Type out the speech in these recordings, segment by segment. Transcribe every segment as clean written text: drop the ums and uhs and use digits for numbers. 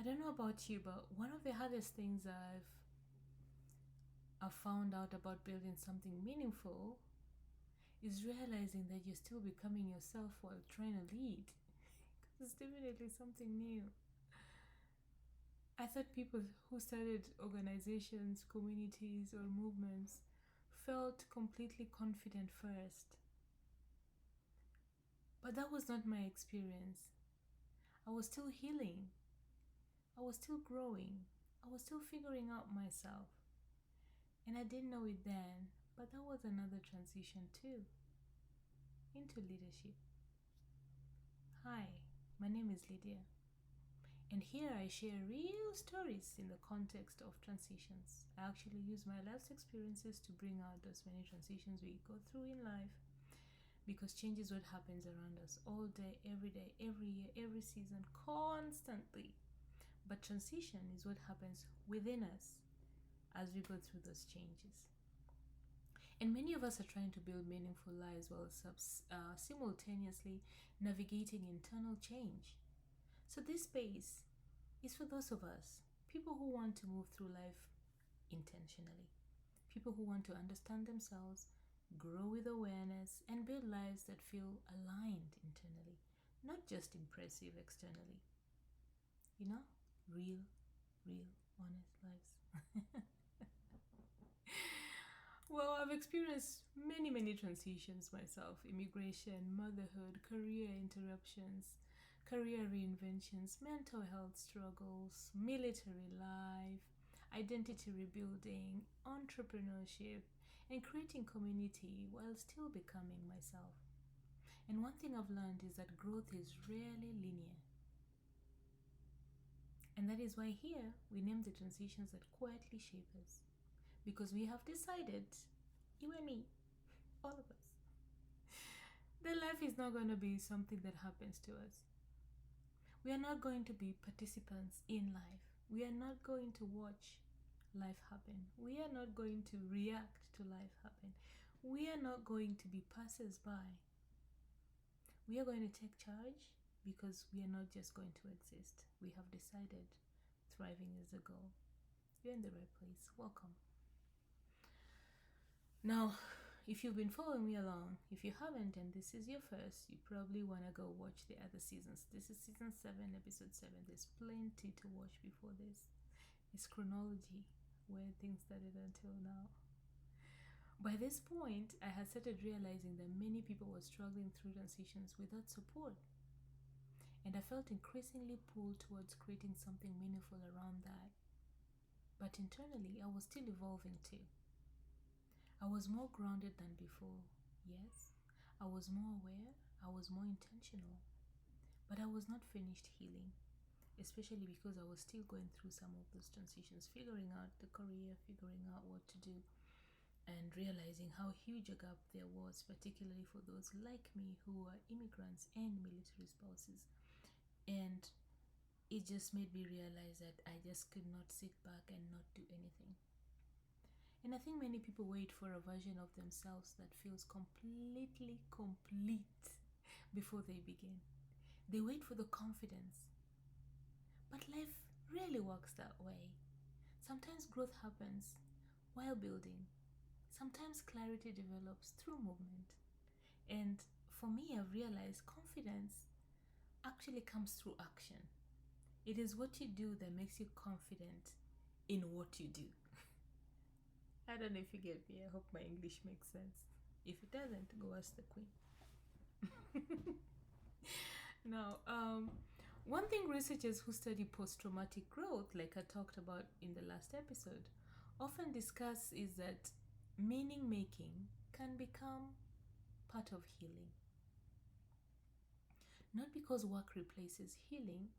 I don't know about you, but one of the hardest things I've found out about building something meaningful is realizing that you're still becoming yourself while trying to lead. Because it's definitely something new. I thought people who started organizations, communities, or movements felt completely confident first. But that was not my experience. I was still healing. I was still growing. I was still figuring out myself. And I didn't know it then, but that was another transition too, into leadership. Hi, my name is Lydia, and here I share real stories in the context of transitions. I actually use my life's experiences to bring out those many transitions we go through in life, because change is what happens around us all day, every year, every season, constantly. But transition is what happens within us as we go through those changes. And many of us are trying to build meaningful lives while simultaneously navigating internal change. So, this space is for those of us, people who want to move through life intentionally, people who want to understand themselves, grow with awareness, and build lives that feel aligned internally, not just impressive externally. You know, real, real, honest lives. Well, I've experienced many transitions myself: immigration, motherhood, career interruptions, career reinventions, mental health struggles, military life, identity rebuilding, entrepreneurship, and creating community while still becoming myself. And one thing I've learned is that growth is rarely linear. And that is why here we name the transitions that quietly shape us. Because we have decided, you and me, all of us, that life is not going to be something that happens to us. We are not going to be participants in life. We are not going to watch life happen. We are not going to react to life happen. We are not going to be passers-by. We are going to take charge, because we are not just going to exist. We have decided thriving is the goal. You're in the right place. Welcome. Now, if you've been following me along, if you haven't and this is your first, you probably want to go watch the other seasons. This is season 7, episode 7. There's plenty to watch before this. It's chronology, where things started until now. By this point, I had started realizing that many people were struggling through transitions without support. And I felt increasingly pulled towards creating something meaningful around that. But internally, I was still evolving too. I was more grounded than before, yes. I was more aware, I was more intentional. But I was not finished healing, especially because I was still going through some of those transitions, figuring out the career, figuring out what to do, and realizing how huge a gap there was, particularly for those like me who are immigrants and military spouses. And it just made me realize that I just could not sit back and not do anything. And I think many people wait for a version of themselves that feels completely complete before they begin. They wait for the confidence. But life rarely works that way. Sometimes growth happens while building. Sometimes clarity develops through movement. And for me, I've realized confidence actually comes through action. It is what you do that makes you confident in what you do. I don't know if you get me. I hope my English makes sense. If it doesn't, go ask the queen. Now, one thing researchers who study post-traumatic growth, like I talked about in the last episode, often discuss is that meaning making can become part of healing. Not because work replaces healing,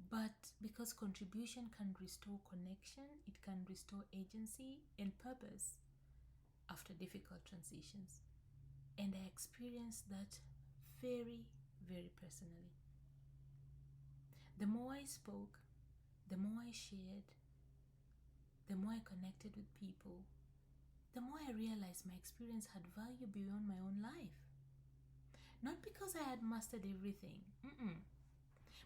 but because contribution can restore connection, it can restore agency and purpose after difficult transitions. And I experienced that very, very personally. The more I spoke, the more I shared, the more I connected with people, the more I realized my experience had value beyond my own life. Not because I had mastered everything,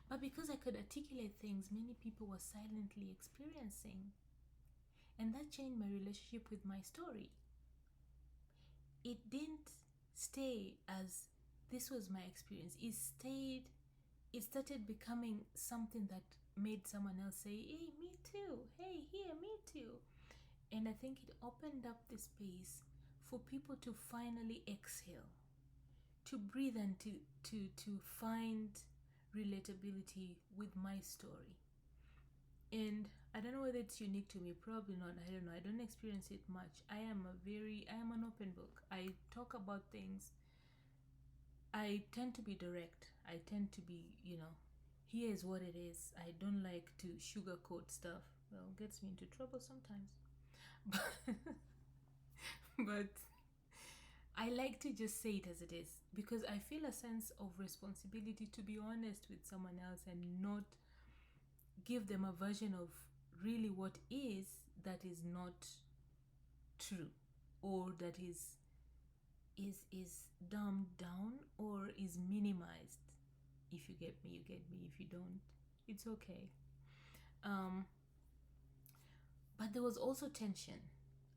But because I could articulate things many people were silently experiencing, and that changed my relationship with my story. It didn't stay as this was my experience. It started becoming something that made someone else say, hey, me too. Hey, here, me too. And I think it opened up the space for people to finally exhale, to breathe, and to find relatability with my story. And I don't know whether it's unique to me, probably not. I don't know. I don't experience it much. I am an open book. I talk about things. I tend to be direct. I tend to be, here is what it is. I don't like to sugarcoat stuff. Well, it gets me into trouble sometimes. But I like to just say it as it is because I feel a sense of responsibility to be honest with someone else and not give them a version of really what is that is not true, or that is dumbed down or is minimized. If you get me, you get me. If you don't, it's okay. um but there was also tension.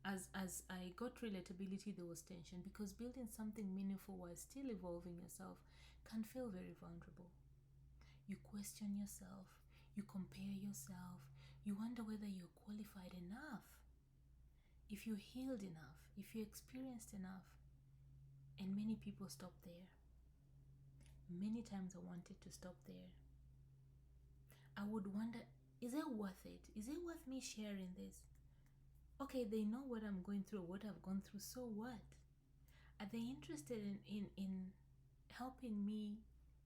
As I got relatability, there was tension because building something meaningful while still evolving yourself can feel very vulnerable. You question yourself, you compare yourself, you wonder whether you're qualified enough, if you healed enough, if you experienced enough. And many people stop there. Many times I wanted to stop there. I would wonder, is it worth it? Is it worth me sharing this? Okay, they know what I'm going through, what I've gone through, so what? Are they interested in helping me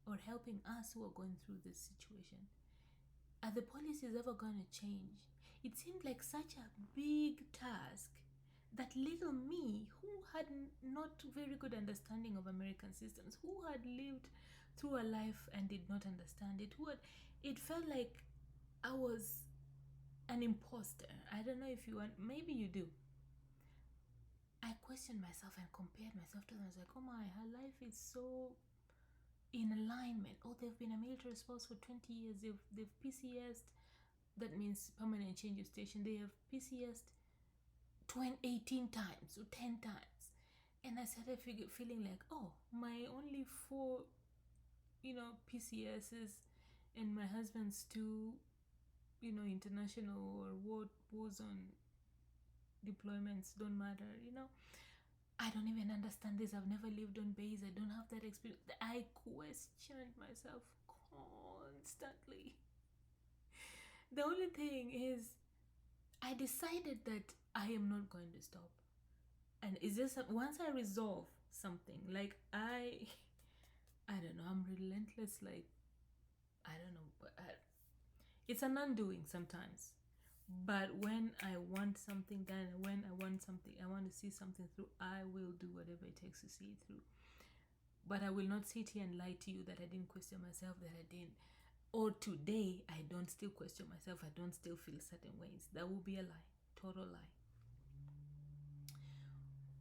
or helping us who are going through this situation? Are the policies ever going to change? It seemed like such a big task that little me, who had not very good understanding of American systems, who had lived through a life and did not understand it, it felt like I was an imposter. I don't know if you want, maybe you do. I questioned myself and compared myself to them. I was like, oh my, her life is so in alignment. Oh, they've been a military spouse for 20 years. They've PCS'd. That means permanent change of station. They have PCS'd 18 times or 10 times. And I started feeling like, oh, my only 4, PCSs, and my husband's 2, international or war zone deployments don't matter. I don't even understand this. I've never lived on base. I don't have that experience. I questioned myself constantly. The only thing is, I decided that I am not going to stop. And it's just once I resolve something, like I don't know, I'm relentless. Like, I don't know, but it's an undoing sometimes. But when I want something done, when I want to see something through, I will do whatever it takes to see it through. But I will not sit here and lie to you that I didn't question myself, that I didn't. Or today, I don't still question myself, I don't still feel certain ways. That will be a lie, total lie.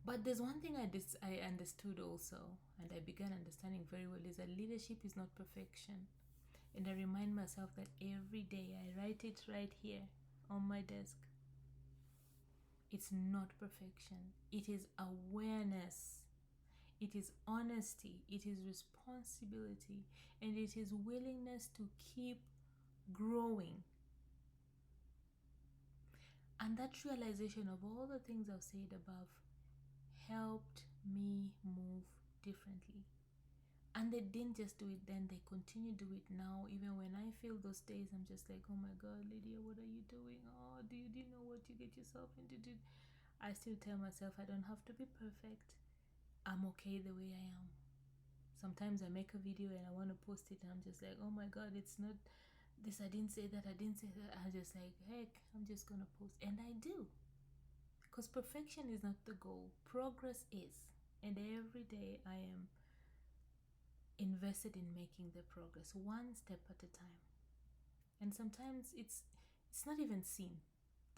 But there's one thing I understood also, and I began understanding very well, is that leadership is not perfection. And I remind myself that every day. I write it right here on my desk. It's not perfection. It is awareness. It is honesty. It is responsibility. And it is willingness to keep growing. And that realization of all the things I've said above helped me move differently. And they didn't just do it then, they continue to do it now. Even when I feel those days, I'm just like, oh my God, Lydia, what are you doing? Oh, do you know what you get yourself into? I still tell myself I don't have to be perfect. I'm okay the way I am. Sometimes I make a video and I want to post it and I'm just like, oh my God, it's not this, I didn't say that, I'm just like, heck, I'm just gonna post. And I do. Because perfection is not the goal. Progress is. And every day I am invested in making the progress one step at a time. And sometimes it's not even seen.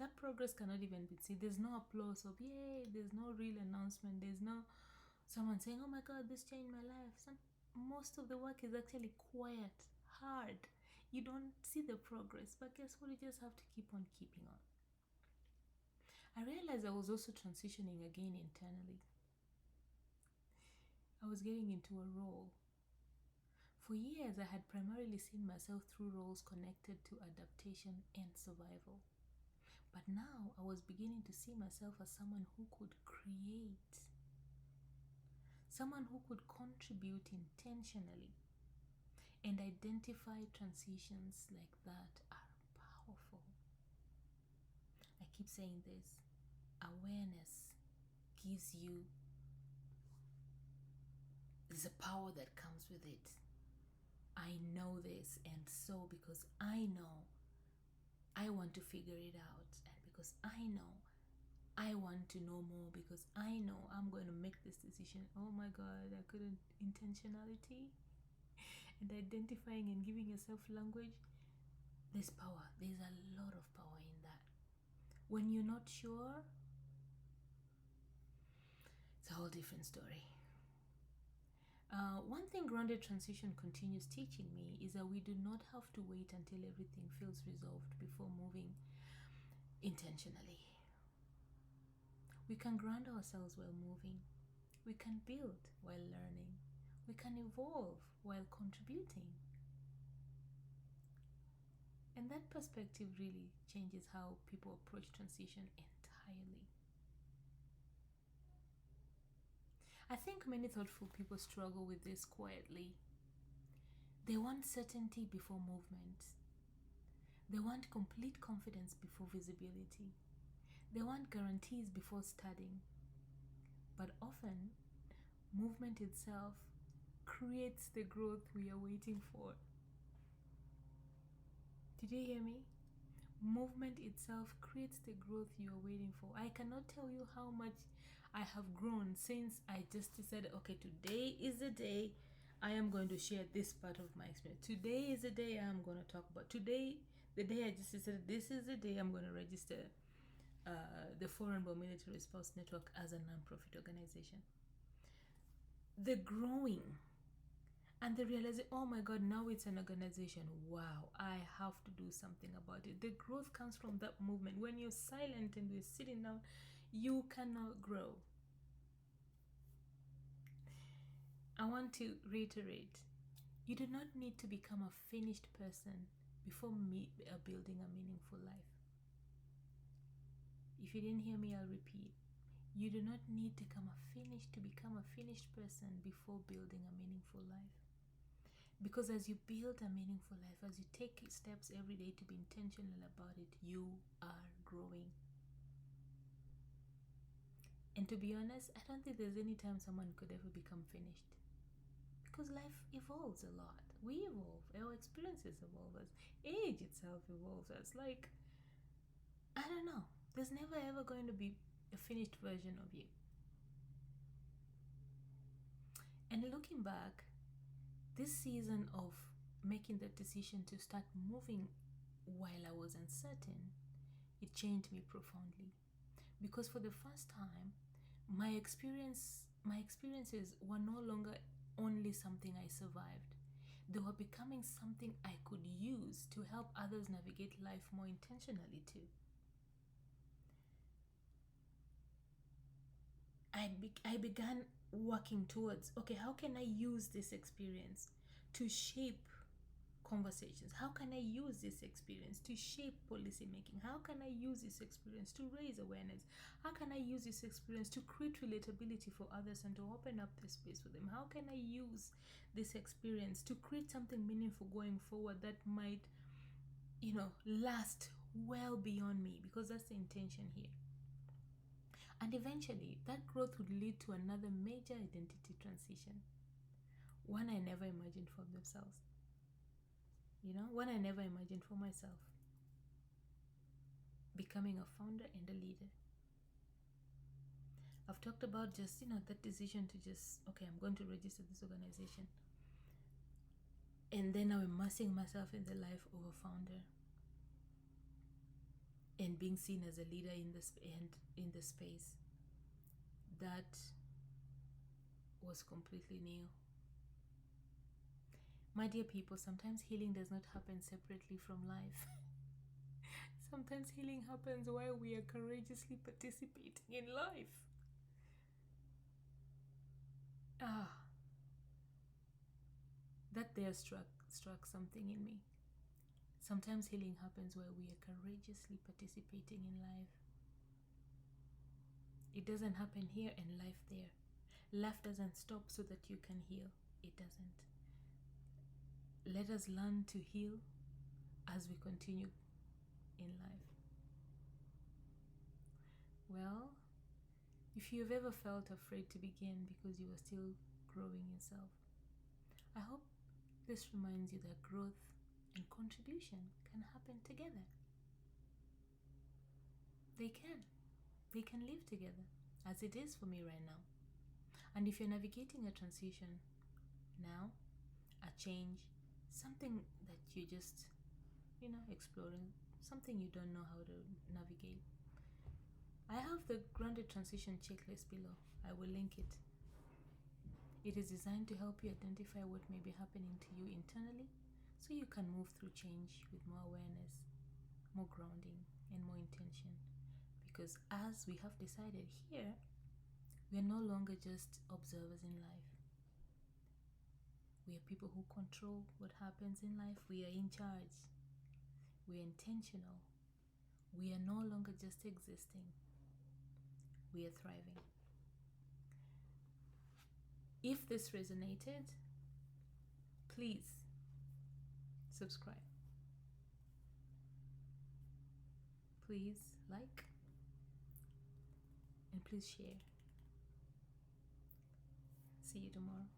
That progress cannot even be seen. There's no applause of yay, there's no real announcement, there's no someone saying, oh my God, this changed my life. Most of the work is actually quiet, hard. You don't see the progress, but guess what? You just have to keep on keeping on. I realized I was also transitioning again internally. I was getting into a role. For years, I had primarily seen myself through roles connected to adaptation and survival. But now I was beginning to see myself as someone who could create, someone who could contribute intentionally, and identify transitions like that are powerful. I keep saying this: awareness gives you, there's a power that comes with it. I know this, and so because I know, I want to figure it out, and because I know, I want to know more, because I know I'm going to make this decision. Oh my God, I couldn't. Intentionality and identifying and giving yourself language, there's power. There's a lot of power in that. When you're not sure, it's a whole different story. One thing grounded transition continues teaching me is that we do not have to wait until everything feels resolved before moving intentionally. We can ground ourselves while moving. We can build while learning. We can evolve while contributing. And that perspective really changes how people approach transition entirely. I think many thoughtful people struggle with this quietly. They want certainty before movement. They want complete confidence before visibility. They want guarantees before starting. But often, movement itself creates the growth we are waiting for. Did you hear me? Movement itself creates the growth you are waiting for. I cannot tell you how much I have grown since I just decided, okay, today is the day I am going to share this part of my experience. Today is the day I'm going to talk about. Today, the day I just decided, this is the day I'm going to register the Foreign War Military Spouse Network as a non-profit organization. The growing and the realizing, oh my God, now it's an organization. Wow, I have to do something about it. The growth comes from that movement. When you're silent and you're sitting down, you cannot grow. I want to reiterate, you do not need to become a finished person before building a meaningful life. If you didn't hear me, I'll repeat. You do not need to become a finished person before building a meaningful life. Because as you build a meaningful life, as you take steps every day to be intentional about it, you are growing. And to be honest, I don't think there's any time someone could ever become finished. Because life evolves a lot. We evolve. Our experiences evolve as age itself evolves as I don't know. There's never ever going to be a finished version of you. And looking back, this season of making the decision to start moving while I was uncertain, it changed me profoundly. Because for the first time, my experiences were no longer only something I survived. They were becoming something I could use to help others navigate life more intentionally too. I began working towards, okay, how can I use this experience to shape conversations? How can I use this experience to shape policy making? How can I use this experience to raise awareness? How can I use this experience to create relatability for others and to open up the space for them? How can I use this experience to create something meaningful going forward that might, last well beyond me? Because that's the intention here. And eventually, that growth would lead to another major identity transition, one I never imagined for themselves. One I never imagined for myself. Becoming a founder and a leader. I've talked about just, that decision to just, okay, I'm going to register this organization. And then I'm immersing myself in the life of a founder. And being seen as a leader in the space. That was completely new. My dear people, sometimes healing does not happen separately from life. Sometimes healing happens while we are courageously participating in life. That there struck something in me. Sometimes healing happens while we are courageously participating in life. It doesn't happen here and life there. Life doesn't stop so that you can heal. It doesn't. Let us learn to heal as we continue in life. Well, if you've ever felt afraid to begin because you are still growing yourself, I hope this reminds you that growth and contribution can happen together. They can. They can live together, as it is for me right now. And if you're navigating a transition now, a change, something that you just, exploring, something you don't know how to navigate, I have the grounded transition checklist below. I will link it. It is designed to help you identify what may be happening to you internally so you can move through change with more awareness, more grounding, and more intention. Because as we have decided here, we are no longer just observers in life. We are people who control what happens in life. We are in charge. We are intentional. We are no longer just existing. We are thriving. If this resonated, please subscribe. Please like. And please share. See you tomorrow.